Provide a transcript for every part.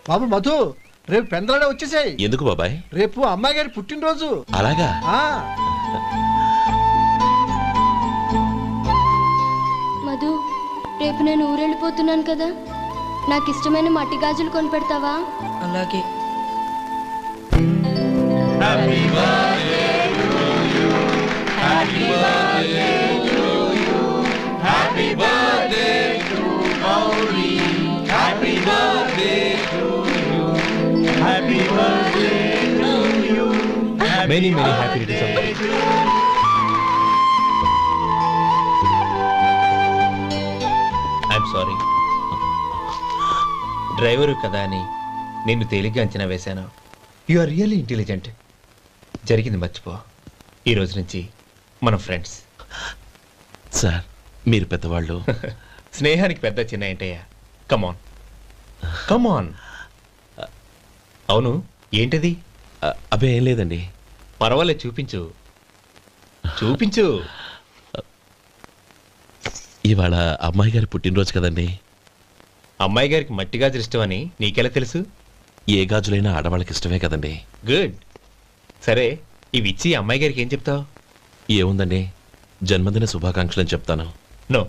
బాబు మధు, రేపు పెందలాడే వచ్చేసాయి. ఎందుకు బాబాయ్? రేపు అమ్మాయి గారి పుట్టినరోజు. అలాగా? మధు, రేపు నేను ఊరెళ్ళిపోతున్నాను కదా, నాకు ఇష్టమైన మట్టి గాజులు కొనిపెడతావా? అలాగే. Happy birthday to you. Happy birthday to you. Happy birthday to Gauri. Happy birthday to you. Happy birthday to you. Many happy returns. I'm sorry. Driver కదా అని నిన్ను తేలిగ్గా అంచనా వేశాను. You are really intelligent. జరిగింది మర్చిపో. ఈ రోజు నుంచి మనం ఫ్రెండ్స్. సార్, మీరు పెద్దవాళ్ళు. స్నేహానికి పెద్ద చిన్న ఏంటయ్యా? కమాన్ కమాన్. అవును, ఏంటది? అబ్బే ఏం లేదండి. పర్వాలేదు, చూపించు చూపించు. ఇవాళ అమ్మాయి గారి పుట్టినరోజు కదండి. అమ్మాయి గారికి మట్టి గాజులు ఇష్టమని నీకెలా తెలుసు? ఏ గాజులైనా ఆడవాళ్ళకి ఇష్టమే కదండి. గుడ్. సరే, ఇవి ఇచ్చి అమ్మాయి గారికి ఏం చెప్తావు? ఏముందండి, జన్మదిన శుభాకాంక్షలు అని చెప్తాను. నో,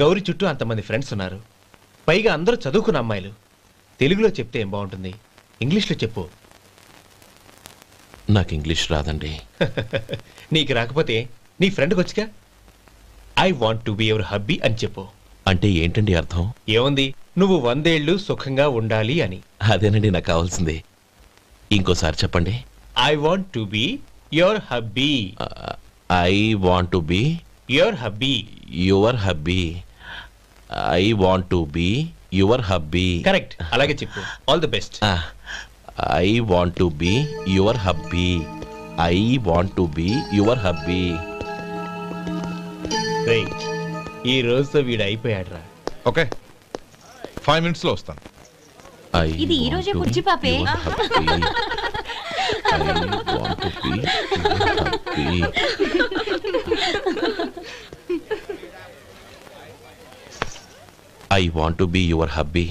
గౌరీ చుట్టూ అంతమంది ఫ్రెండ్స్ ఉన్నారు, పైగా అందరూ చదువుకున్న అమ్మాయిలు. తెలుగులో చెప్తే ఏం బాగుంటుంది? ఇంగ్లీష్లో చెప్పు. నాకు ఇంగ్లీష్ రాదండి. నీకు రాకపోతే నీ ఫ్రెండ్కి వచ్చిగా I want to be your hubby అని చెప్పు. అంటే ఏంటండి అర్థం? ఏముంది, నువ్వు 100 ఏళ్ళు సుఖంగా ఉండాలి అని. అదేనండి నాకు కావాల్సింది. ఇంకోసారి చెప్పండి. I want to be your hubby. I want to be your hubby. Your hubby. I want to be your hubby. Correct, అలాగే చెప్పు. All the best. I want to be your hubby. I want to be your hubby. ఈ రోజుతో వీడు అయిపోయాడ్రా. Okay, 5 minutes లో వస్తాను. ఇది ఈ రోజే పుచ్చి పాపే. I want to be your hubby.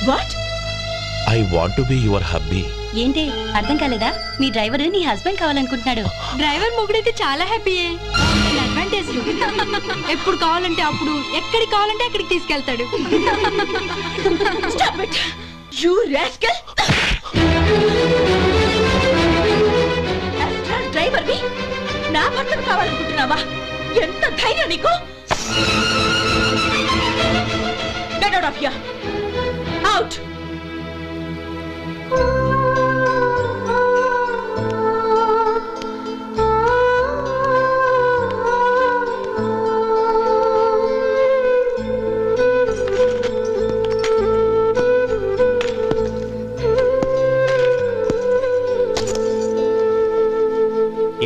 What? I want to be your hubby. ఏంటి అర్థం కాలేదా? మీ డ్రైవర్ నీ హస్బెండ్ కావాలనుకుంటున్నాడు. డ్రైవర్ మొగుడైతే చాలా హ్యాపీయే. అడ్వాంటేజ్, ఎప్పుడు కావాలంటే అప్పుడు, ఎక్కడికి కావాలంటే అక్కడికి తీసుకెళ్తాడు. Stop it, you rascal! Driver వి నా భర్తను కావాలనుకుంటున్నావా? ఎంత ధైర్యం నీకు? Get out of here! Out!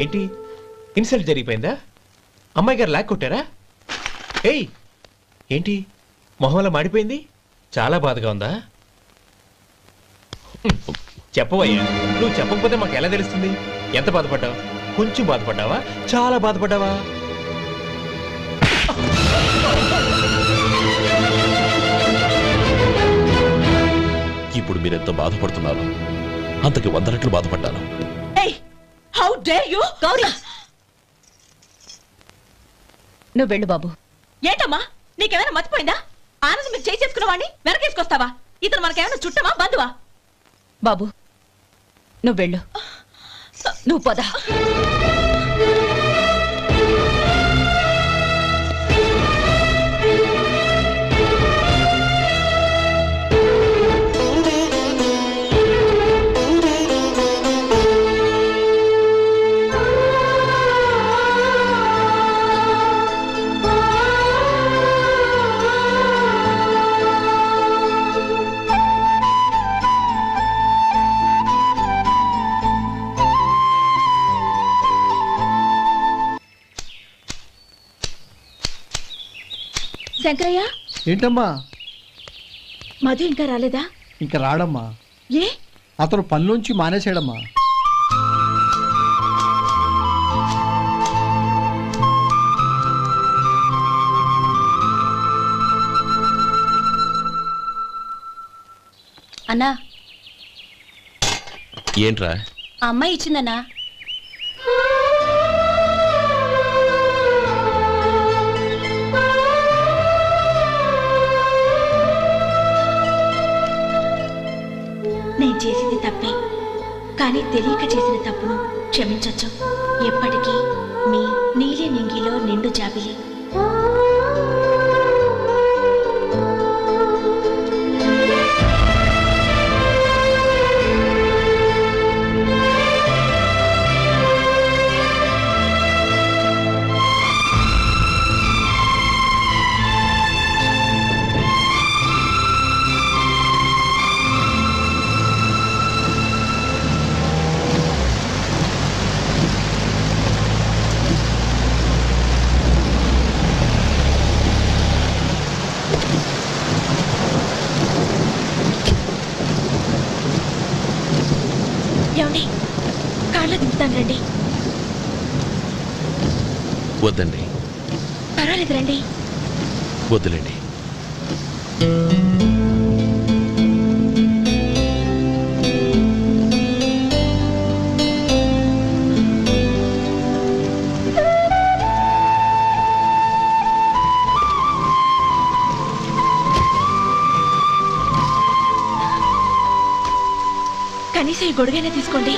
ఏంటి, ఇన్సల్ట్ జరిగిపోయిందా? అమ్మాయి గారు లాక్ కొట్టారా? ఏయ్, ఏంటి మొహంలో మాడిపోయింది? చాలా బాధగా ఉందా? చెప్పవయ్యా, నువ్వు చెప్పకపోతే మాకు ఎలా తెలుస్తుంది? ఎంత బాధపడ్డావు? కొంచెం బాధపడ్డావా? చాలా బాధపడ్డావా? ఇప్పుడు మీరెంత బాధపడుతున్నారు, అంతకి 100 రెట్లు బాధపడ్డాను. How dare you? గౌరీ, నువ్వు వెళ్ళు బాబు. ఏంటమ్మా, నీకేమైనా మర్చిపోయిందా? ఆనందం మీరు చేసుకున్న వాడిని వెనకేసుకొస్తావా? ఇతను మనకేమైనా చుట్టమా, బంధువా? బాబు నువ్వు వెళ్ళు, నువ్వు పద. శంకరయ్య, ఏంటమ్మా? మధు ఇంకా రాలేదా? ఇంకా రాడమ్మా. ఏ? అతను పనిలోంచి మానేసాడమ్మా. అన్నా ఏంట్రా? ఆ అమ్మాయి ఇచ్చిందన్నా. నేను చేసింది తప్పే, కానీ తెలియక చేసిన తప్పును క్షమించొచ్చు. ఎప్పటికీ మీ నీలి నింగిలో నిండు జాబిలి. ఏమండి, కార్లో దింపుతాను రండి. వద్దండి. పర్వాలేదు రండి. వద్దులేండి. కనీసం ఈ గొడుగైనా తీసుకోండి.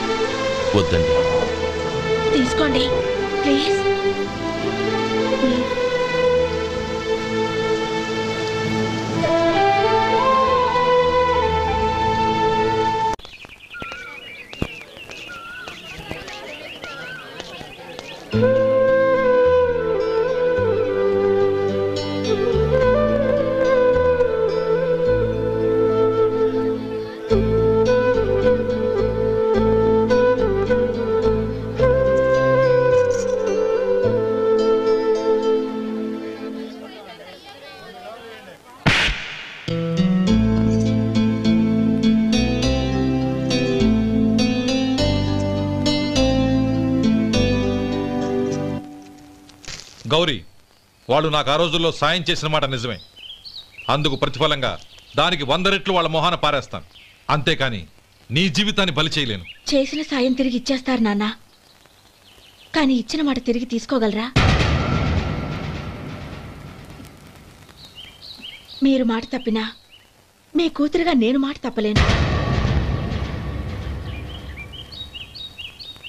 వద్దండి. తీసుకోండి ప్లీజ్. గౌరీ, వాళ్ళు నాకు ఆ రోజుల్లో సాయం చేసిన మాట నిజమే. అందుకు ప్రతిఫలంగా దానికి 100 రెట్లు వాళ్ళ మొహాన పారేస్తాను. అంతేకాని నీ జీవితాన్ని బలి చేయలేను. చేసిన సాయం తిరిగి ఇచ్చేస్తారు నాన్న, కానీ ఇచ్చిన మాట తిరిగి తీసుకోగలరా? మీరు మాట తప్పినా మీ కూతురుగా నేను మాట తప్పలేను.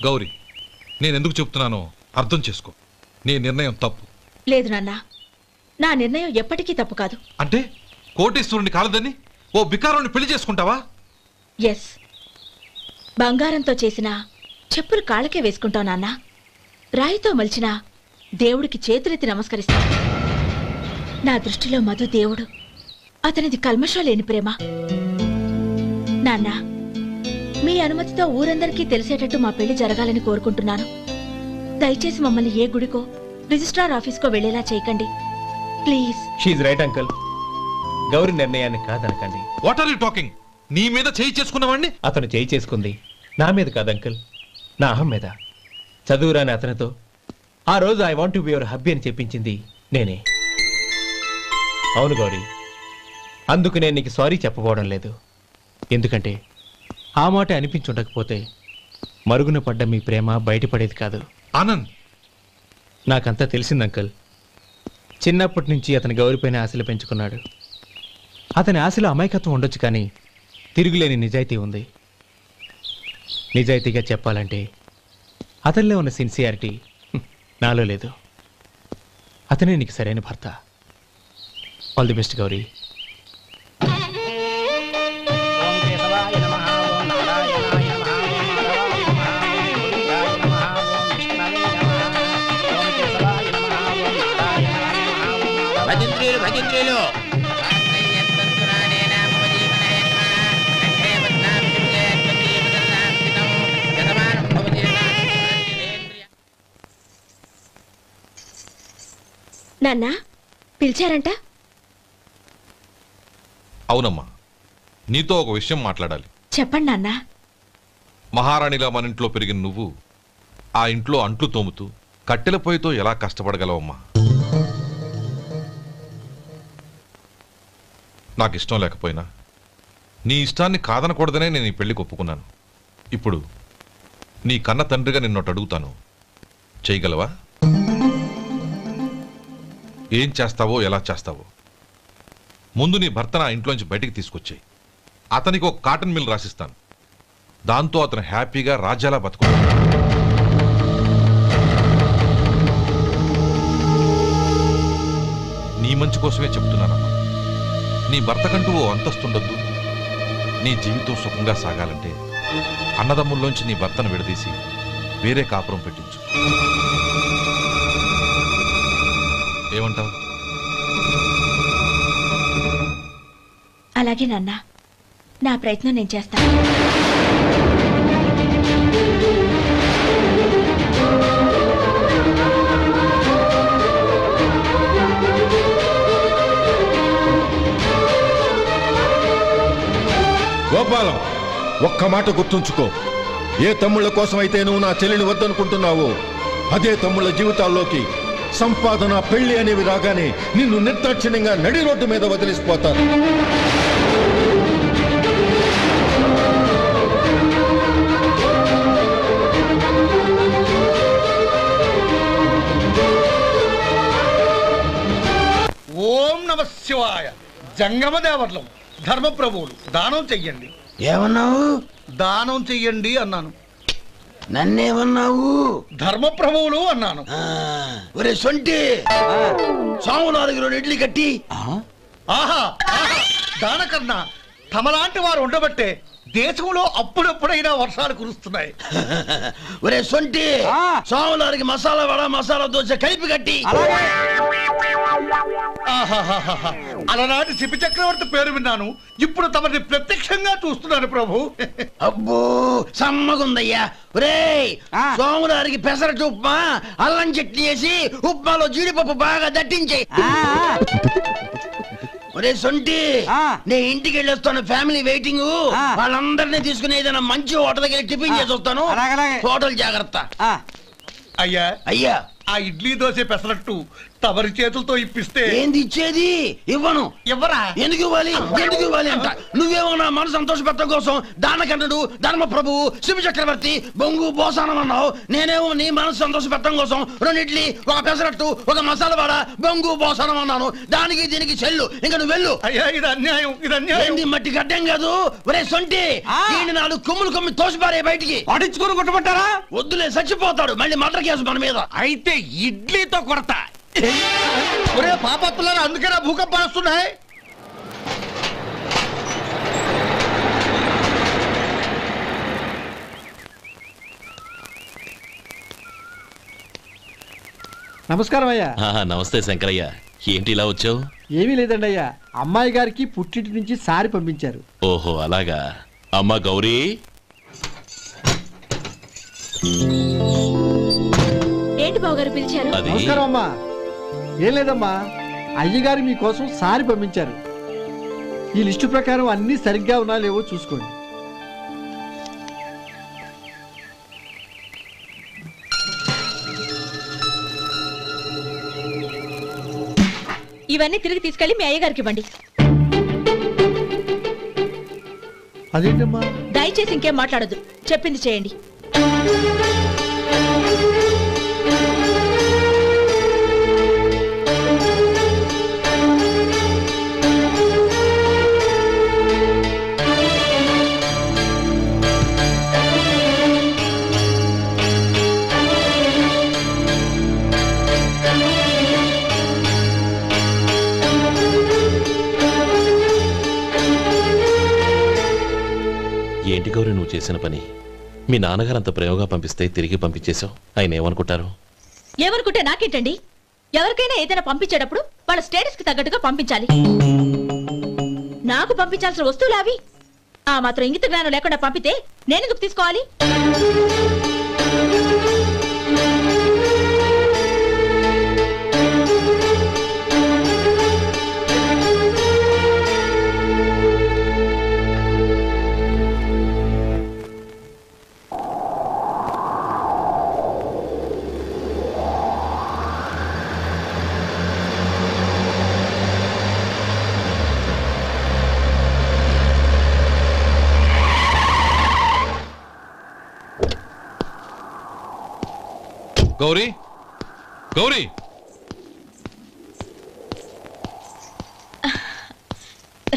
గౌరీ, నేనెందుకు చెప్తున్నానో అర్థం చేసుకో. నీ నిర్ణయం తప్పు. లేదు నాన్న, నా నిర్ణయం ఎప్పటికీ తప్పు కాదు. అంటే కోటేశ్వరుని కాలదని ఓ బికారుని పెళ్లి చేసుకుంటావా? ఎస్, బంగారంతో చేసిన చెప్పులు కాళ్ళకే వేసుకుంటావు నాన్న. రాయితో మలిచిన దేవుడికి చేతులెత్తి నమస్కరిస్తా. నా దృష్టిలో మధు దేవుడు, అతనిది కల్మషం లేని ప్రేమ. నాన్న, మీ అనుమతితో ఊరందరికీ తెలిసేటట్టు మా పెళ్లి జరగాలని కోరుకుంటున్నాను. దయచేసి మమ్మల్ని ఏ గుడికో రిజిస్ట్రార్ ఆఫీస్కో వెళ్లేలా చేయకండి ప్లీజ్. షీఈ్ రైట్ అంకుల్. గౌరీ నిర్ణయాన్ని కాదనకండి. What are you talking? నీ మీద చేయి చేసుకున్నవాడిని అతను చేయి చేసుకుంది నా మీద కాదు అంకుల్, నా అహం మీద. చదువురాని అతనితో ఆ రోజు I want to be your hubby అని చెప్పించింది నేనే. అవును గౌరీ, అందుకు నేను నీకు సారీ చెప్పబోవడం లేదు. ఎందుకంటే ఆ మాట అనిపించుండకపోతే మరుగున పడ్డ మీ ప్రేమ బయటపడేది కాదు. ఆనంద్, నాకంతా తెలిసింది అంకుల్. చిన్నప్పటి నుంచి అతని గౌరీపైన ఆశలు పెంచుకున్నాడు. అతని ఆశలో అమాయకత్వం ఉండొచ్చు, కానీ తిరుగులేని నిజాయితీ ఉంది. నిజాయితీగా చెప్పాలంటే అతనిలో ఉన్న సిన్సియారిటీ నాలో లేదు. అతనే నీకు సరైన భర్త. All the best Gauri. భజంత్రీలు నాన్న, పిలిచారంట? అవునమ్మా, నీతో ఒక విషయం మాట్లాడాలి. చెప్పండి నాన్న. మహారాణిలా మన ఇంట్లో పెరిగిన నువ్వు ఆ ఇంట్లో అంట్లు తోముతూ కట్టెల పొయ్యితో ఎలా కష్టపడగలవమ్మా? నాకు ఇష్టం లేకపోయినా నీ ఇష్టాన్ని కాదనకూడదనే నేను ఈ పెళ్లికి ఒప్పుకున్నాను. ఇప్పుడు నీ కన్న తండ్రిగా నిన్నొకటి అడుగుతాను, చేయగలవా? ఏం చేస్తావో, ఎలా చేస్తావో ముందు నీ భర్త నా ఇంట్లోంచి బయటికి తీసుకొచ్చాయి. అతనికి ఒక కాటన్ మిల్ రాసిస్తాను. దాంతో అతను హ్యాపీగా రాజ్యాలా బతుకుతాడు. నీ మంచి కోసమే చెప్తున్నానమ్మా. నీ భర్తకంటూ ఓ అంతస్తుండొద్దు. నీ జీవితం సుఖంగా సాగాలంటే అన్నదమ్ముల్లోంచి నీ భర్తను విడదీసి వేరే కాపురం పెట్టించు. ఏమంటావు? అలాగే నాన్న, నా ప్రయత్నం నేను చేస్తాను. గోపాలం, ఒక్క మాట గుర్తుంచుకో. ఏ తమ్ముళ్ళ కోసం అయితే నువ్వు నా చెల్లిని వద్దనుకుంటున్నావో అదే తమ్ముళ్ళ జీవితాల్లోకి సంపాదన, పెళ్లి అనేవి రాగానే నిన్ను నిర్దాక్షిణ్యంగా నడి రోడ్డు మీద వదిలిసిపోతారు. ఓం నమ శివాయ. జంగమ దేవర్లం, ధర్మప్రభువులు, దానం చెయ్యండి. ఏమన్నావు? దానం చెయ్యండి అన్నాను. నన్నేమన్నావు? ధర్మప్రభువులు అన్నాను. ఒరే సొంటి, సామునాలుగు 2 ఇడ్లీ కట్టి. ఆహా, దానకన్నా తమలాంటి వారు ఉండబట్టే దేశంలో అప్పుడప్పుడైనా వర్షాలు కురుస్తున్నాయి. ఒరే సొంటి, సామునాలుగు మసాలా వడ, మసాలా దోశ కలిపి కట్టి. అలనాటి శిపి చక్రవర్తి పేరు విన్నాను, ఇప్పుడు తమని ప్రత్యక్షంగా చూస్తున్నాను ప్రభు. అబ్బో సమ్మగుందయ్యా. ఒరే సోములారికి పెసరట్టు ఉప్మా, అల్లం చట్నీ వేసి ఉప్మాలో జీడిపప్పు బాగా దట్టించే. ఒరే సొంటి, నేను ఇంటికి వెళ్ళొస్తాను, ఫ్యామిలీ వెయిటింగ్. వాళ్ళందరినీ తీసుకుని ఏదైనా మంచి హోటల్ దగ్గర టిఫిన్ చేసి వస్తాను. హోటల్ జాగ్రత్త. అయ్యా అయ్యా, ఆ ఇడ్లీ దోశ పెసరట్టు తమరి చేతులతో ఇప్పిస్తే. ఏంది ఇచ్చేది? ఇవ్వను. ఎవరా? ఎందుకు ఇవ్వాలి? ఎందుకు ఇవ్వాలి అంట. నువ్వేమో నా మనసు సంతోషపెట్టడం కోసం దానకన్నుడు, ధర్మ ప్రభువు, శివ చక్రవర్తి, బొంగు బోసానం అన్నావు. నేనేమో నీ మనసు సంతోషపెట్టడం కోసం 2 ఇడ్లీ, ఒక పెసరట్టు, ఒక మసాలా వాడ, బొంగు బోసానం అన్నాను. దానికి దీనికి చెల్లు. ఇంకా నువ్వు వెళ్ళు. అయ్యా ఇది అన్యాయం, ఇది అన్యాయం. ఏంది మట్టి గడ్డం కాదు. ఒరే సొంటి, దీన్ని 4 కొమ్ములు కొమ్మి తోసిపారే బయటికి. పడించుకొని కొట్టమంటారా? వద్దులే, చచ్చిపోతాడు. మళ్ళీ మర్డర్ కేసు మన మీద. అయితే ఇడ్లీతో కొడతా. ఒరే పాపత్తులారా, అందుకేనా భూకంపాలు వస్తున్నాయి? నమస్కారం అయ్యా. నమస్తే శంకరయ్య, ఏంటి ఇలా వచ్చావు? ఏమీ లేదండి అయ్యా, అమ్మాయి గారికి పుట్టింటి నుంచి సారి పంపించారు. ఓహో అలాగా. అమ్మా గౌరీ. ఏంటి బావగారు పిలిచారు? నమస్కారం అమ్మా. ఏం లేదమ్మా, అయ్యగారు మీకోసం సారి పంపించారు. ఈ లిస్టు ప్రకారం అన్ని సరిగ్గా ఉన్నా లేవో చూసుకోండి. ఇవన్నీ తిరిగి తీసుకెళ్లి మీ అయ్యగారికి ఇవ్వండి. అదేంటమ్మా? దయచేసి ఇంకేం మాట్లాడొద్దు, చెప్పింది చేయండి. ఏంటి గౌరీ నువ్వు చేసిన పని? మీ నాన్నగారు అంత ప్రేమగా పంపిస్తే తిరిగి పంపించేశావు. ఆయన ఏమనుకుంటారు? ఏమనుకుంటే నాకేంటండి? ఎవరికైనా ఏదైనా పంపించేటప్పుడు వాళ్ళ స్టేటస్ కి తగ్గట్టుగా పంపించాలి. నాకు పంపించాల్సిన వస్తువులు అవి. ఆ మాత్రం ఇంగిత జ్ఞానం లేకుండా పంపితే నేనెందుకు తీసుకోవాలి? గౌరీ గౌరీ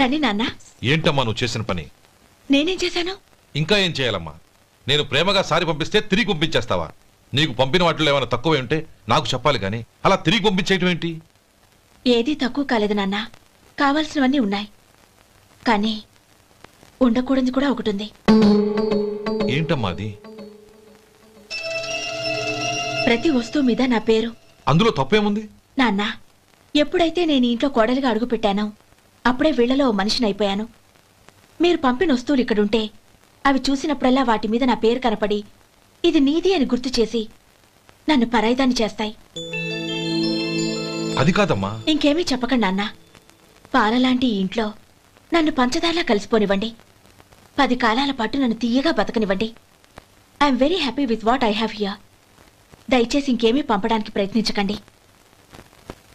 రండి నాన్న. ఏంటమ్మా నువ్వు చేసిన పని? నేనేం చేశాను? ఇంకా ఏం చేయాలమ్మా? నేను ప్రేమగా సారి పంపిస్తే తిరిగి పంపించేస్తావా? నీకు పంపిన వాటిలో ఏమైనా తక్కువ ఉంటే నాకు చెప్పాలి కానీ అలా తిరిగి పంపించేయటం ఏంటి? ఏదీ తక్కువ కాలేదు నాన్న. కావాల్సినవన్నీ ఉన్నాయి, కానీ ఉండకూడదు కూడా ఒకటి ఉంది. ఏంటమ్మా అది? ప్రతి వస్తువు మీద నా పేరు. అందులో తప్పేముంది? నాన్న, ఎప్పుడైతే నేను ఇంట్లో కోడలిగా అడుగు పెట్టానో అప్పుడే వీళ్లలో ఓ మనిషిని అయిపోయాను. మీరు పంపిన వస్తువులు ఇక్కడుంటే అవి చూసినప్పుడల్లా వాటి మీద నా పేరు కనపడి ఇది నీది అని గుర్తు చేసి నన్ను పరాయిదాన్ని చేస్తాయి. అది కాదమ్మా. ఇంకేమీ చెప్పకండి నాన్న. పాలలాంటి ఈ ఇంట్లో నన్ను పంచదారలా కలిసిపోనివ్వండి. 10 కాలాల పాటు నన్ను తీయగా బతకనివ్వండి. I'm very happy with what I have here. దయచేసి ఇంకేమీ పంపడానికి ప్రయత్నించకండి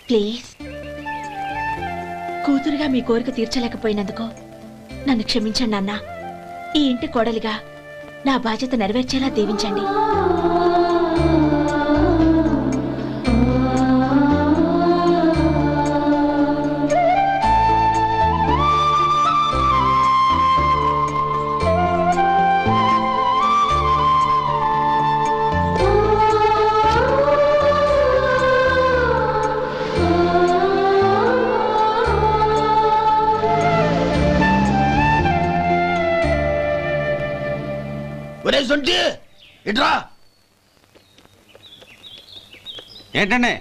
ప్లీజ్. కూతురుగా మీ కోరిక తీర్చలేకపోయినందుకు నన్ను క్షమించండి నాన్న. ఈ ఇంటి కోడలిగా నా బాధ్యత నెరవేర్చేలా దీవించండి. ఇట్రా. ఏంటండి?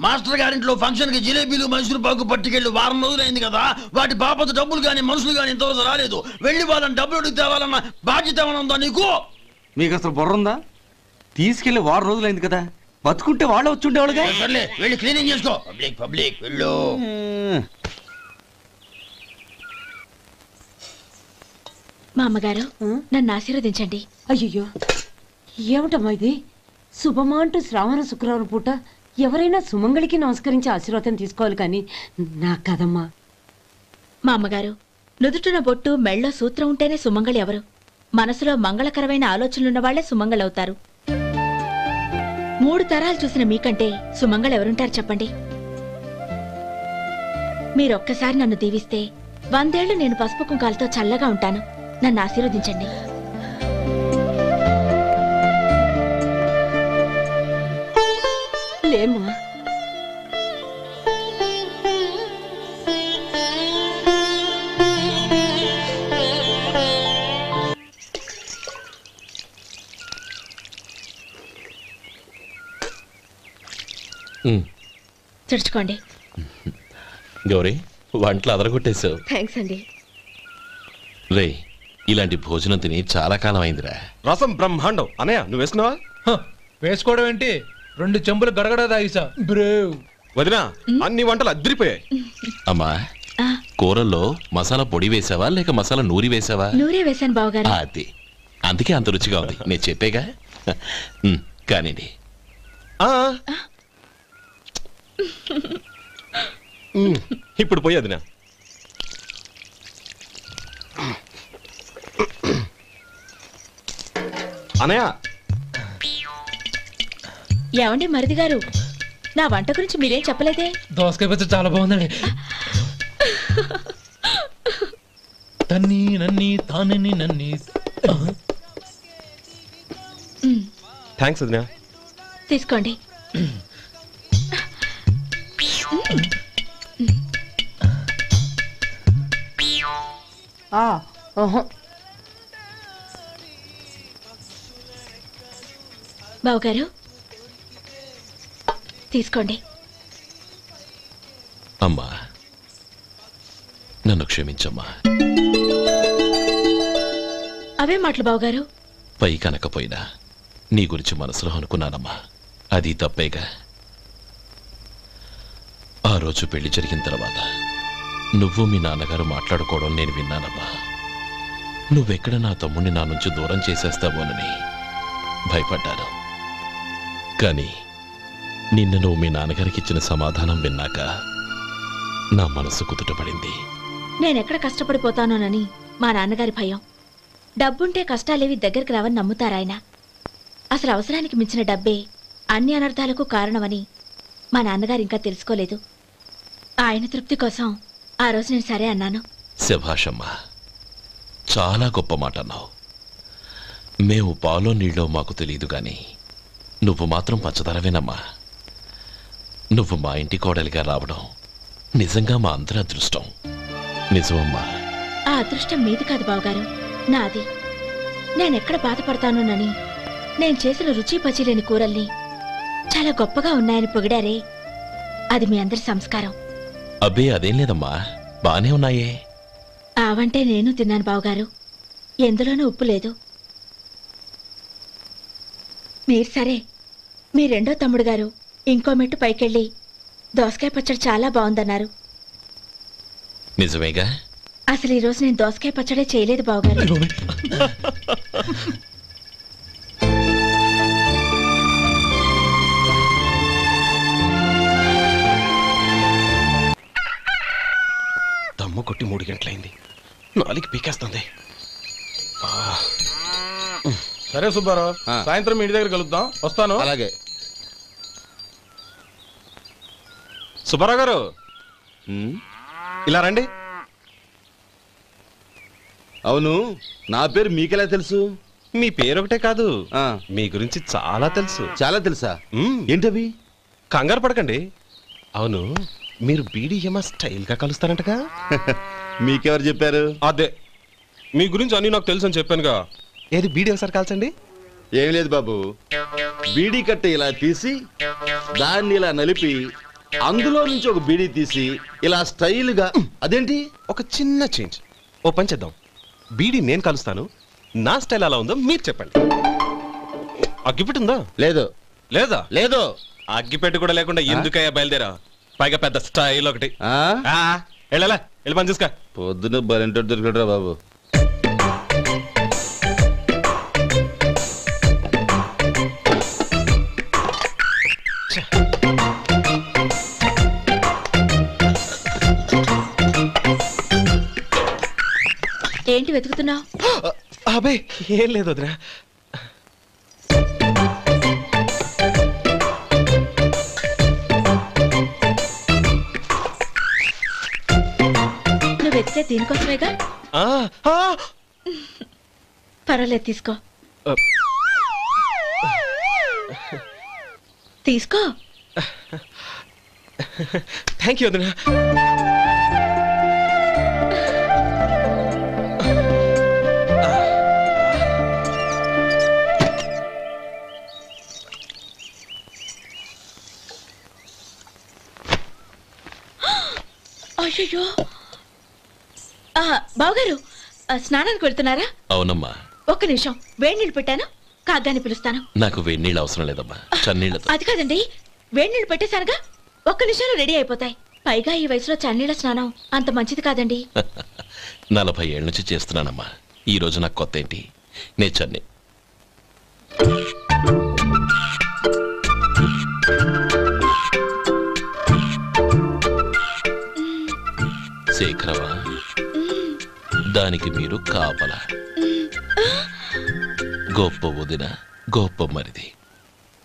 మాస్టర్ గారింట్లో ఫంక్షన్ కి జిలేబీలు మైసూరు పాకు పట్టుకెళ్ళి వారం రోజులైంది కదా. వాటి బాపత డబ్బులు కానీ మనుషులు కానీ ఇంతవరకు రాలేదు. వెళ్ళి వాళ్ళని డబ్బులు అడిగి తేవాలన్న బాధ్యత ఏమైనా ఉందా నీకు? మీకు అసలు బుర్ర ఉందా? తీసుకెళ్లి వారం రోజులైంది కదా, బతుకుంటే వాళ్ళు వచ్చి ఉండేవాళ్ళుగా. సర్లే వెళ్ళి క్లీనింగ్ చేసుకో. పబ్లిక్ వెళ్ళు. మా అమ్మగారు నన్ను ఆశీర్వదించండి. అయ్యో ఏమిటమ్మా ఇది? శుభమా అంటూ శ్రావణ శుక్రవారం పూట ఎవరైనా సుమంగళికి నమస్కరించి ఆశీర్వాదం తీసుకోవాలి కానీ నా కదమ్మా. మా అమ్మగారు, నుదుటిన బొట్టు మెళ్ళో సూత్రం ఉంటేనే సుమంగళి ఎవరు? మనసులో మంగళకరమైన ఆలోచనలున్న వాళ్లే సుమంగళవుతారు. 3 తరాలు చూసిన మీకంటే సుమంగళ ఎవరుంటారు చెప్పండి? మీరొక్కసారి నన్ను దీవిస్తే 100 ఏళ్లు నేను పసుపు కుంకాలతో చల్లగా ఉంటాను. నన్ను ఆశీర్వదించండి. లేమ్మా. తుడుచుకోండి. గౌరీ, వంటలు అదరగొట్టేశావు. థ్యాంక్స్ అండి. రే, ఇలాంటి భోజనం తిని చాలా కాలం అయిందిరా. రసం బ్రహ్మాండం. అనయ్య నువ్వు వేసుకున్నావా? వేసుకోవడం ఏంటి, 2 చెంబులు గడగడ తాగిసా. బ్రేవ్ వదినా, అన్ని వంటలు అద్దరిపోయాయి. అమ్మా, కూరల్లో మసాలా పొడి వేసావా లేక మసాలా నూరి వేసావా? నూరే వేసాను బావగారు. అది అందుకే అంత రుచిగా ఉంది. నేను చెప్పేగా. కానివ్వండి. ఇప్పుడు పోయి వదినా. అనయ్య. ఏమండి మరిది గారు, నా వంట గురించి మీరేం చెప్పలేదే? దోసకాయ పచ్చడి చాలా బాగుందండి. తన్ని నన్ని తానని నన్ని. థ్యాంక్స్ వదినా. తీసుకోండి. బావగారు తీసుకోండి. అమ్మా, నన్ను క్షమించమ్మా. అవే మాటలు బావగారు. పై కనకపోయినా నీ గురించి మనసులో అనుకున్నానమ్మా. అది తప్పేగా. ఆ రోజు పెళ్లి జరిగిన తర్వాత నువ్వు మీ నాన్నగారు మాట్లాడుకోవడం నేను విన్నానమ్మా. నువ్వెక్కడ నా తమ్ముడిని నా నుంచి దూరం చేసేస్తావోనని భయపడ్డాను. కానీ నిన్న నువ్వు మీ నాన్నగారికి ఇచ్చిన సమాధానం విన్నాక నా మనసు కుదుటపడింది. నేనెక్కడ కష్టపడిపోతానోనని మా నాన్నగారి భయం. డబ్బుంటే కష్టాలేవి దగ్గరికి రావని నమ్ముతారాయన. అసలు అవసరానికి మించిన డబ్బే అన్ని అనర్థాలకు కారణమని మా నాన్నగారు ఇంకా తెలుసుకోలేదు. ఆయన తృప్తి కోసం ఆ రోజు నేను సరే అన్నాను. శభాషమ్మా, చాలా గొప్ప మాట అన్నావు. మేము పాలో నీళ్ళో మాకు తెలియదు గాని నువ్వు మాత్రం పచ్చదనవేనమ్మా. నువ్వు మా ఇంటి కోడలిగా రావడం నిజంగా మా అందరి అదృష్టం. నిజమమ్మా. ఆ అదృష్టం మీది కాదు బావగారు, నాది. నేనెక్కడ బాధపడతానోనని నేను చేసిన రుచి పచిలేని కూరల్ని చాలా గొప్పగా ఉన్నాయని పొగిడారే, అది మీ అందరి సంస్కారం. అబ్బే అదేం లేదమ్మా, బానే ఉన్నాయే. ఆవంటే నేను తిన్నాను బావగారు, ఎందులోనూ ఉప్పు లేదు. మీరు సరే, మీ రెండో తమ్ముడు గారు ఇంకో మెట్టు పైకెళ్ళి దోసకాయ పచ్చడి చాలా బాగుందన్నారు. నిజమేగా? అసలు ఈరోజు నేను దోసకాయ పచ్చడే చేయలేదు బావగారు. దమ్ము కొట్టి 3 గంటలైంది, 4 పీకేస్తుంది. సరే సుబ్బారావు, సాయంత్రం ఇంటి దగ్గర కలుద్దాం. వస్తాను. అలాగే. సుబ్బారావు గారు ఇలా రండి. అవును, నా పేరు మీకెలా తెలుసు? మీ పేరు ఒకటే కాదు, మీ గురించి చాలా తెలుసు. చాలా తెలుసా? ఏంటవి? కంగారు పడకండి. అవును, మీరు బీడీఎం స్టైల్ గా కలుస్తారంటగా? మీకెవరు చెప్పారు? అదే, మీ గురించి అన్ని నాకు తెలుసు అని చెప్పానుగా. ఏది బీడీ ఒకసారి కాల్చండి. ఏం లేదు బాబు, బీడీ కట్ట ఇలా తీసి దాన్ని ఇలా నలిపి అందులో నుంచి ఒక బీడీ తీసి ఇలా స్టైల్ గా. అదేంటి? ఒక చిన్న చేంజ్. ఓ పని చేద్దాం, బీడీ నేను కలుస్తాను, నా స్టైల్ అలా ఉందో మీరు చెప్పండి. అగ్గిపెట్టి ఉందా? లేదు. లేదా? లేదు. అగ్గిపెట్టి కూడా లేకుండా ఎందుకయ్యా బయలుదేరా? పైగా పెద్ద స్టైల్ ఒకటి. వెళ్ళాలా, వెళ్ళి పని చూసుకో. పొద్దున బరింటోడు దొరికడరా బాబు. ఏంటి వెతుకుతున్నావు? అబే ఏం లేదు వదినా. నువ్వు వెతికే దీనికోసమేగా. పర్వాలేదు, తీసుకో. తీసుకో. థ్యాంక్ యూ వదినా. అయ్యో, బావగారు స్నానానికి వెళ్తున్నారా? అవునమ్మా. ఒక్క నిమిషం, వేడి నీళ్ళు పెట్టాను, కాగ్గాని పిలుస్తాను. నాకు వేడి నీళ్ళు అవసరం లేదమ్మా, చన్నీళ్ళతో. అది కాదండి, వేడి నీళ్ళు పెట్టేశానుగా, ఒక్క నిమిషంలో రెడీ అయిపోతాయి. పైగా ఈ వయసులో చన్నీళ్ళ స్నానం అంత మంచిది కాదండి. 40 ఏళ్ళ నుంచి చేస్తున్నానమ్మా, ఈ రోజు నాకు కొత్త ఏంటి? నే చన్నీ. శేఖరవా, దానికి మీరు కాపలా. గొప్ప వదిన, గొప్ప మరిది.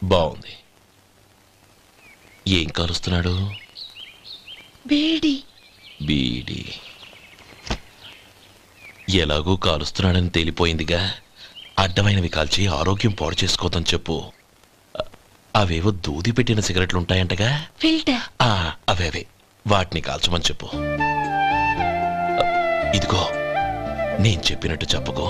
బాగుంది. ఏం కాలుస్తున్నాడు? బీడి. బీడి ఎలాగూ కాలుస్తున్నాడని తేలిపోయిందిగా. అడ్డమైనవి కాల్చి ఆరోగ్యం పాడు చేసుకోదని చెప్పు. అవేవో దూది పెట్టిన సిగరెట్లుంటాయంటగా, ఫిల్టర్. అవే వాటిని కాల్చమని చెప్పు. ఇదిగో, నేను చెప్పినట్టు చెప్పుకో.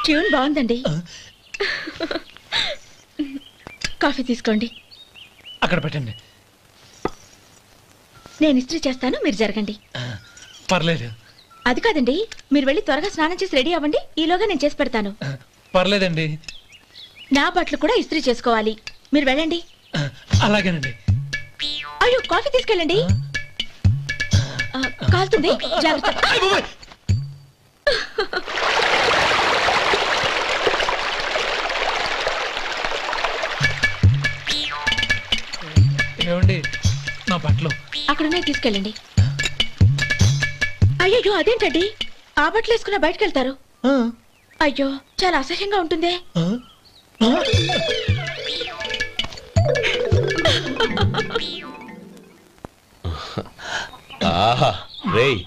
ట్యూన్ బాగుందండి. కాఫీ తీసుకోండి. అక్కడ పెట్టండి. నేను ఇస్త్రీ చేస్తాను, మీరు జరగండి. పర్లేదు. అది కాదండి, మీరు వెళ్ళి త్వరగా స్నానం చేసి రెడీ అవ్వండి, ఈలోగా నేను చేసి పెడతాను. పర్లేదండి. నా బట్టలు కూడా ఇస్త్రీ చేసుకోవాలి, మీరు వెళ్ళండి. అలాగేనండి. అయ్యో, కాఫీ తీసుకెళ్ళండి. కాలుతుంది జాగ్రత్త. ఏమండి నా బట్టలు అక్కడున్నాయి, తీసుకెళ్ళండి. అయ్యో అదేంటండి ఆ బట్టలు వేసుకున్న బయటకు వెళ్తారు? అయ్యో చాలా అసహ్యంగా ఉంటుందే. ఆహా రేయ్,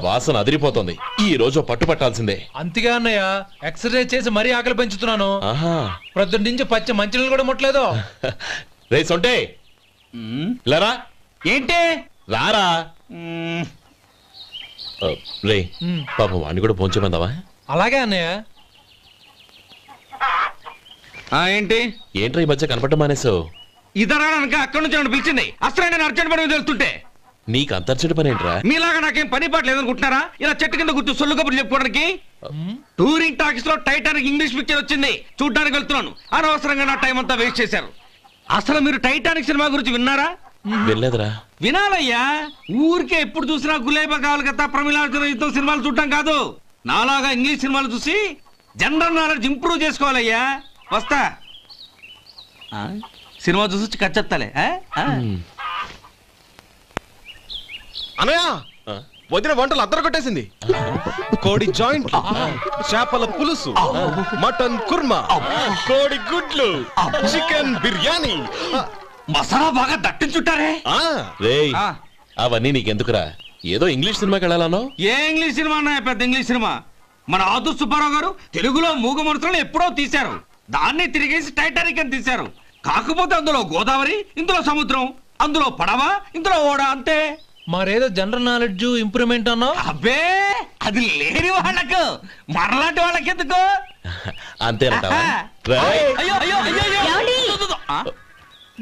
వాసన అదిరిపోతుంది. ఈ రోజు పట్టుపట్టాల్సిందే. అంతగా అన్నయ్య, ఎక్సర్సైజ్ చేసి మరీ ఆకలి పెంచుతున్నాను. ప్రొద్దున నుంచి పచ్చ మంచినీళ్ళు కూడా ముట్టలేదు. రే సొంటే లరా, ఏంటి రారా. రే పాపం వాడిని కూడా పోంచమందావా? అలాగే అన్నయ్య. ఏంటి ఏంట్రా ఈ మధ్య కనపడటం మానేసావు? ఇద్దరా అక్కడి నుంచి నన్ను పిలిచింది. అసలు నేను అర్జెంట్ పని వెళ్తుంటే నీకు అంతర్చడి పని ఏంట్రా? మీలాగా నాకేం పని పాట లేదనుకుంటున్నారా? ఇలా చెట్టు కింద కూర్చో సొల్లు కబుర్లు చెప్పుకోవడానికి. టూరింగ్ టాకీస్ లో టైటానిక్ ఇంగ్లీష్ పిక్చర్ వచ్చింది, చూడ్డానికి వెళ్తున్నాను. అనవసరంగా నా టైం అంతా వేస్ట్ చేశారు. అసలు మీరు టైటానిక్ సినిమా గురించి విన్నారా? వెళ్ళలేదురా. వినాలయ్యా. ఊరికే ఎప్పుడు చూసినా గులేబా కావాలి కదా, ప్రమిళార్జున యుద్ధం సినిమాలు చూడటం కాదు. నాలాగా ఇంగ్లీష్ సినిమాలు చూసి జనరల్ నాలెడ్జ్ ఇంప్రూవ్ చేసుకోవాలయ్యా. వస్తా. సినిమా చూసి కచ్చెత్తాలే. అనయ్య, వదిన వంటలు అద్దరు కొట్టేసింది. కోడి జాయింట్, చేపల పులుసు, మటన్ కుర్మా, కోడి గుడ్లు, చికెన్ బిర్యానీ, మసాలా బాగా దట్టించుంటారే. రేయ్ అవన్నీ నీకెందుకురా? ఏదో ఇంగ్లీష్ సినిమాకి వెళ్ళాలనో? ఏ ఇంగ్లీష్ సినిమా అన్నా? పెద్ద ఇంగ్లీష్ సినిమా. మన ఆదు సుబ్బారావు గారు తెలుగులో మూగ మనుషులను ఎప్పుడో తీశారు. దాన్ని తిరిగేసి టైటానిక్ అని తీశారు. కాకపోతే అందులో గోదావరి, ఇందులో సముద్రం, అందులో పడవ, ఇందులో ఓడ, అంతే. మరేదో జనరల్ నాలెడ్జ్ ఇంప్రూవ్మెంట్ అన్నా? అబ్బే అది లేని వాళ్ళకు, మరలాంటి వాళ్ళకి ఎందుకు? అంతేనంటావా?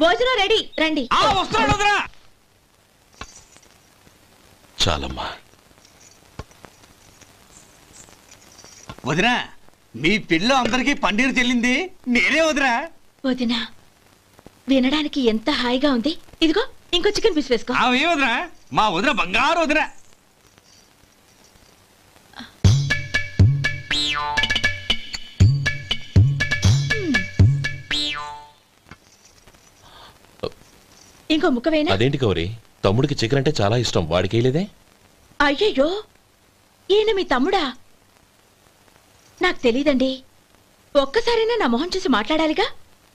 భోజనం రెడీ, రండి. వస్తున్నాడు. చాలమ్మా. వదినా, మీ పిల్ల అందరికీ పన్నీరు చెల్లింది నేనే వదినా. వదినా వినడానికి ఎంత హాయిగా ఉంది. ఇదిగో ఇంకో చికెన్ పీస్ వేసుకో. ఏ వదినా, మా వదిన బంగారు వదినా. ఇంకో ముక్క వేయనా? అదేంటి గౌరీ, తమ్ముడికి చికెన్ అంటే చాలా ఇష్టం, వాడికి వేయలేదే? అయ్యయ్యో, ఈయన మీ తమ్ముడా? నాకు తెలీదండి. ఒక్కసారైనా నా మొహం చూసి మాట్లాడాలిగా,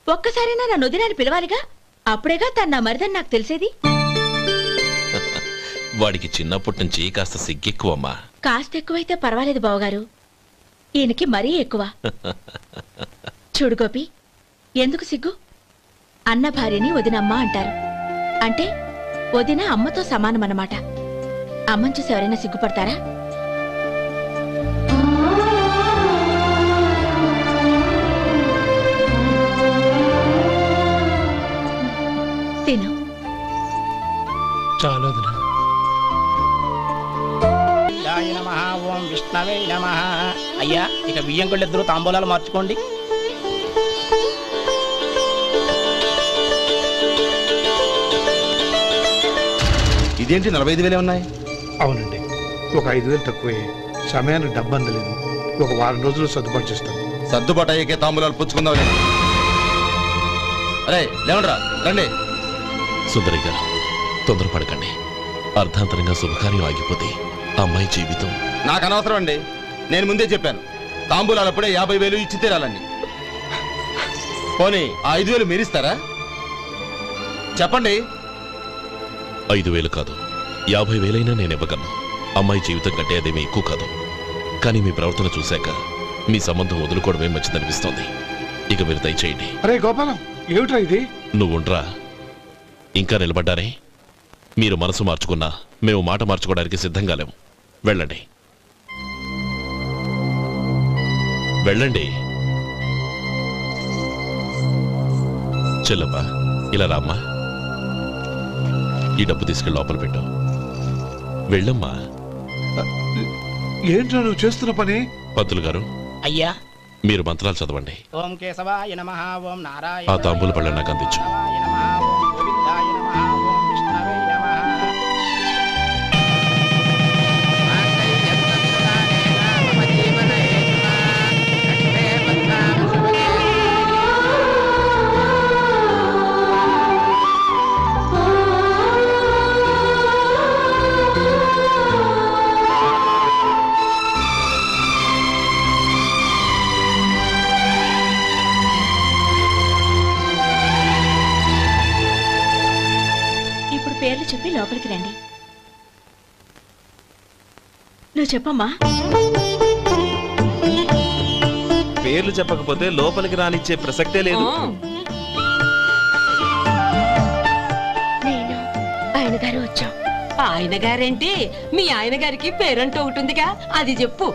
ఒక్కసారైనా నా నొదినాన్ని పిలవాలిగా, అప్పుడేగా తన నా మరిదని నాకు తెలిసేది. వాడికి చిన్నప్పటి నుంచి కాస్త సిగ్గెక్కువమ్మా. కాస్త ఎక్కువైతే పర్వాలేదు బావగారు, ఈయనకి మరీ ఎక్కువ. చూడు గోపి, ఎందుకు సిగ్గు? అన్న భార్యని వదినమ్మ అంటారు. అంటే వదిన అమ్మతో సమానమన్నమాట. అమ్మని చూసి ఎవరైనా సిగ్గుపడతారా? తిను. చాలా వదినా. ఓం విష్ణవే నమః. అయ్యా ఇక బియ్యం ఇద్దరు తాంబూలాలు మార్చుకోండి. ఇదేంటి 45,000 ఉన్నాయి? అవునండి, ఒక 5,000 తక్కువే. సమయానికి డబ్బు అందలేదు. ఒక వారం రోజులు సర్దుబాటు చేస్తాను. సర్దుబాటు అయ్యాకే తాంబూలాలు పుచ్చుకుందాం. అరే లేవండ్రా, రండి. సుందరి గారు తొందరపడకండి. అర్ధాంతరంగా శుభకార్యం ఆగిపోతే అమ్మాయి జీవితం. నాకు అనవసరం అండి, నేను ముందే చెప్పాను. తాంబూలాలు అప్పుడే 50,000 ఇచ్చి తీరాలండి. పోనీ 5,000 మీరిస్తారా? చెప్పండి. 5,000 కాదు, 50,000 నేను ఇవ్వగలను. అమ్మాయి జీవితం కంటే అదేమీ ఎక్కువ కాదు. కానీ మీ ప్రవర్తన చూశాక మీ సంబంధం వదులుకోవడమే మంచిదనిపిస్తోంది. ఇక మీరు దయచేయండి. అరే గోపాలం, ఏమిట్రా ఇది? నువ్వుండ్రా. ఇంకా నిలబడ్డారే? మీరు మనసు మార్చుకున్నా మేము మాట మార్చుకోవడానికి సిద్ధంగా లేము. వెళ్ళండి, వెళ్ళండి. చెల్లమ్మా, ఇలా రామ్మా. ఈ డబ్బు తీసుకెళ్ళి లోపల పెట్టు. వెళ్ళమ్మా. ఏంట్రా నువ్వు చేస్తున్న పని? పంతులు గారు, అయ్యా మీరు మంత్రాలు చదవండి. ఓం కేశవాయ నమః. ఓం నారాయణ. ఆ తాంబూల పళ్ళ నాకు అందించు. ఓం గోవిందాయ నమః. ఓం విష్ణవే నమః. చెప్పి లోపలికి రండి. నువ్వు చెప్పమ్మా. పేర్లు చెప్పకపోతే లోపలికి రానిచ్చే ప్రసక్తే లేదు. నేను ఆయన గారు వచ్చాం. ఆయన గారేంటి, మీ ఆయన గారికి పేరంటూ ఒకటి ఉందిగా, అది చెప్పు.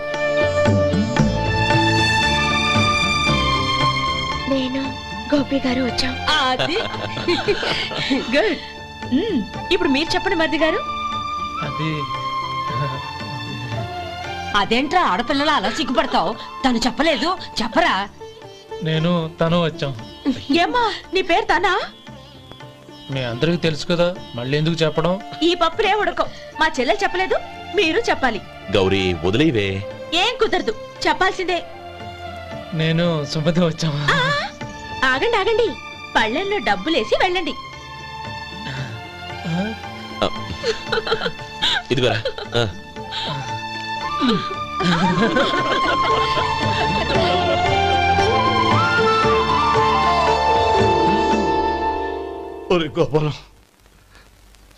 నేను గోపి గారు వచ్చాం. అది గుడ్. ఇప్పుడు మీరు చెప్పండి మరిది గారు. అదేంట్రా ఆడపిల్లలు అలా సిగ్గుపడతావు? తను చెప్పలేదు, చెప్పరా. నేను తను వచ్చాం. ఏమ్మా నీ పేరు తనా? మీ అందరికి తెలుసు కదా, మళ్ళీ ఎందుకు చెప్పడం? ఈ పప్పులే ఉడకం. మా చెల్లెలు చెప్పలేదు, మీరు చెప్పాలి. గౌరీ వదిలేవే. ఏం కుదరదు, చెప్పాల్సిందే. నేను సుమతి వచ్చాం. ఆగండి ఆగండి, పళ్ళెంలో డబ్బులేసి వెళ్ళండి. ఇదిగోరా. ఒరే గోపాలం,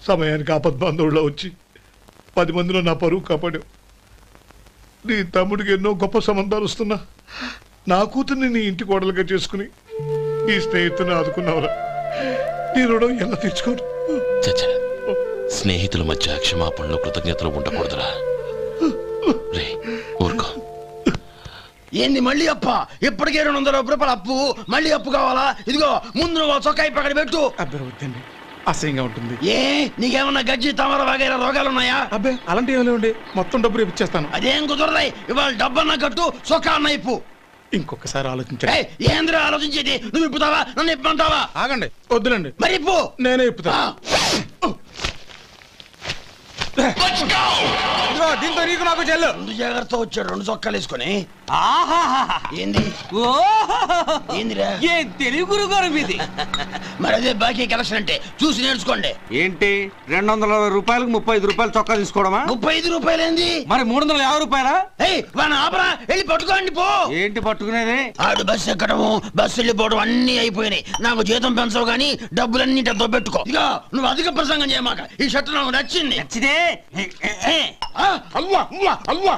సమయానికి ఆపద్బంధువుల్లో వచ్చి 10 మందిలో నా పరువు కాపాడావు. నీ తమ్ముడికి ఎన్నో గొప్ప సంబంధాలు వస్తున్నా నా కూతుర్ని నీ ఇంటి కోడలుగా చేసుకుని నీ స్నేహితుని ఆదుకున్నావురా. నీ రుణం ఎలా తీర్చుకోరు? స్నేహితుల మధ్య క్షమాపణలు కృతజ్ఞతలు ఉండకూడదురా. రే ఊరుకో. ఏంది మళ్ళీ అప్ప? ఇప్పటికే 200 రూపాయల అప్పు, మళ్ళీ అప్పు కావాలా? ఇదిగో ముందు నువ్వు చొక్కాయి పక్కన పెట్టు. అబ్బే వద్దండి, అసహ్యంగా ఉంటుంది. ఏ నీకేమన్నా గజ్జి తమర వగైరా రోగాలు ఉన్నాయా? అబ్బే అలాంటి ఏమీ లేవండి, మొత్తం డబ్బు రేపు ఇచ్చేస్తాను. అదేం కుదరదాయి. ఇవాళ డబ్బన్నా కట్టు, చొక్కా అన్న ఇప్పు. ఇంకొకసారి ఆలోచించండి. ఏంద్రా ఆలోచించేది? నువ్వు ఇప్పుతావా, నన్ను ఇప్పమంటావా? ఆగండి, వద్దులండి. మరి ఇప్పు. నేనే ఇప్పుతా. దీంతో నీకు నాకు చెల్లు. జాగ్రత్త వచ్చాడు 2 చొక్కాలు వేసుకొని. ఏంది ఏందిరా? ఏ తెలుగు గురుగారు మీది? మరి అదే బాకీ కలెక్షన్ అంటే చూసి నేర్చుకోండి. ఏంటి 220 రూపాయలకు 35 రూపాయలు చొక్కా తీసుకోవడమా? 35 రూపాయలు ఏంది? మరి 350 రూపాయలా? వాడిని ఆపరా, వెళ్ళి పట్టుకోండి పో. ఏంటి పట్టుకునేది? ఆడు బస్సు ఎక్కడము, బస్సు వెళ్ళిపోవడం అన్ని అయిపోయినాయి. నాకు జీతం పెంచవు గానీ డబ్బులన్నీ దొబ్బెట్టుకో. ఇక నువ్వు అధిక ప్రసంగం చేయమాక. ఈ షర్ట్ నాకు నచ్చింది. నచ్చితే అల్వా అల్వా అల్వా.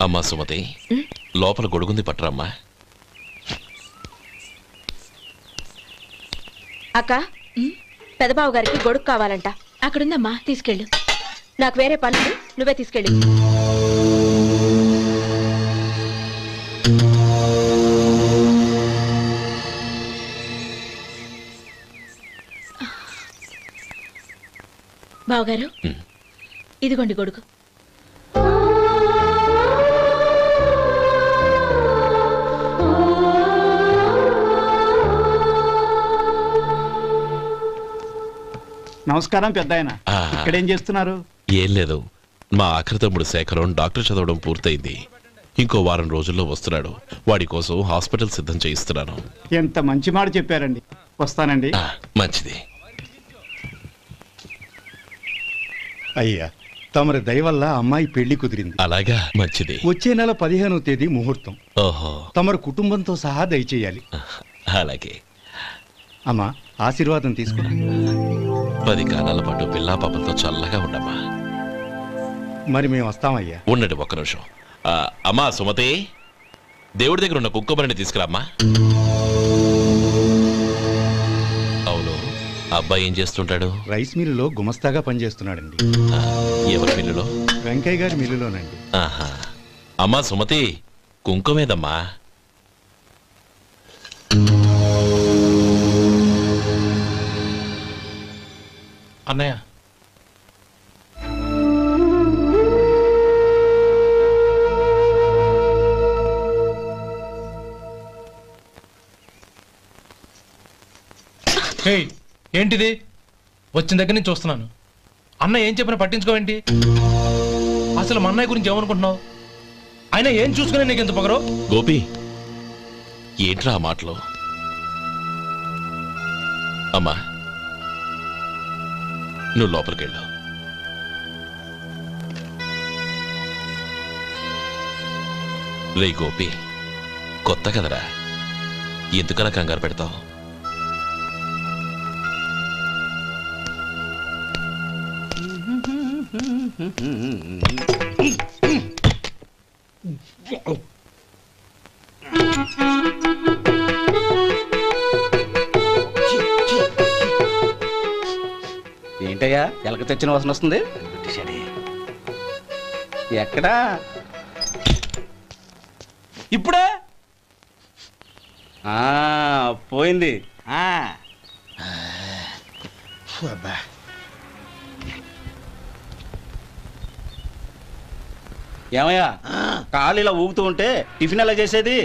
అమ్మా సుమతి, లోపల గొడుగుంది పట్టరమ్మా. అక్క, పెదబాబు గారికి గొడుగు కావాలంట. అక్కడుందమ్మా, తీసుకెళ్ళు. నాకు వేరే పనులు, నువ్వే తీసుకెళ్ళి. బావగారు, ఇదిగోండి గొడుగు. నమస్కారం పెద్దాయన. ఇక్కడేం చేస్తున్నారు? ఏం లేదు, మా ఆఖరి తమ్ముడు శేఖరం డాక్టర్ చదవడం పూర్తయింది. ఇంకో వారం రోజుల్లో వస్తున్నాడు. వాడి కోసం హాస్పిటల్ సిద్ధం చేయిస్తున్నాను. ఎంత మంచి మాట చెప్పారండి. వస్తానండి. మంచిది. అయ్యా, తమరి దయ వల్ల అమ్మాయి పెళ్లి కుదిరింది. అలాగా, మంచిది. వచ్చే నెల 15వ తేదీ ముహూర్తం. ఓహో. తమరు కుటుంబంతో సహా దయచేయాలి. అలాగే. అమ్మా, ఆశీర్వాదం తీసుకో. 10 కాలాల పాటు పిల్లా పాపలతో చల్లగా ఉండమ్మా. మరి మేము వస్తామయ్యా. ఉండండి ఒక్క నిమిషం. అమ్మా సుమతి, దేవుడి దగ్గర ఉన్న కుక్కబరిని తీసుకురామ్మా. అవును, అబ్బాయి ఏం చేస్తుంటాడు? రైస్ మిల్లులో గుమస్తాగా పనిచేస్తున్నాడండి. ఎవరి మిల్లులో? వెంకయ్య గారి మిల్లులోనండి. ఆహా. అమ్మా సుమతి, కుంకుమేదమ్మా. అన్నయ్య, ఏంటిది? వచ్చిన దగ్గర నుంచి చూస్తున్నాను. అన్న ఏం చెప్పినా పట్టించుకోవేంటి? అసలు మా అన్నయ్య గురించి ఏమనుకుంటున్నావు? ఆయన ఏం చూసుకునే నీకు ఎంత పొగరు? గోపి, ఏంట్రా ఆ మాటలు? అమ్మా, నువ్వు లోపలికెళ్ళు. రే గోపి, కొత్త కదరా, ఎందుకలా కంగారు పెడతావు? ఏంటయ్యా ఎలక తెచ్చిన వాసన వస్తుంది? ఎక్కడా? ఇప్పుడే పోయింది. ఏమయ్యా కాలు ఇలా ఊగుతూ ఉంటే టిఫిన్ ఎలా చేసేది?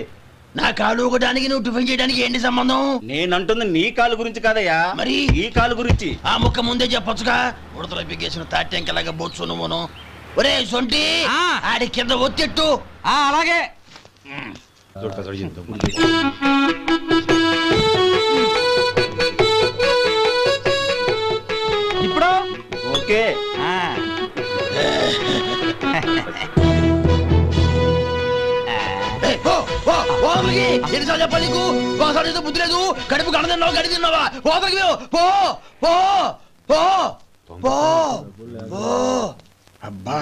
నా కాలు ఊగడానికి నువ్వు టిఫిన్ చేయడానికి ఏంటి సంబంధం? నేనంటుంది నీ కాలు గురించి కాదయ్యా, మరి ఈ కాలు గురించి. ఆ ముక్క ముందే చెప్పొచ్చుగా. ఉడతలో పిగేసిన తాట్యంకలాగా బొచ్చు నువ్వును. ఒరే సొంటి, ఆడి కింద ఒత్తిట్టు. అలాగే. ఇప్పుడు ఓకే. ఎన్నిసార్లు చెప్పాలి నీకు? ఒకసారి ఏదో బుద్ధి లేదు. కడుపు గడ తిన్నావా గడి తిన్నావా? పోతలకి పో పో పో పో పో. అబ్బా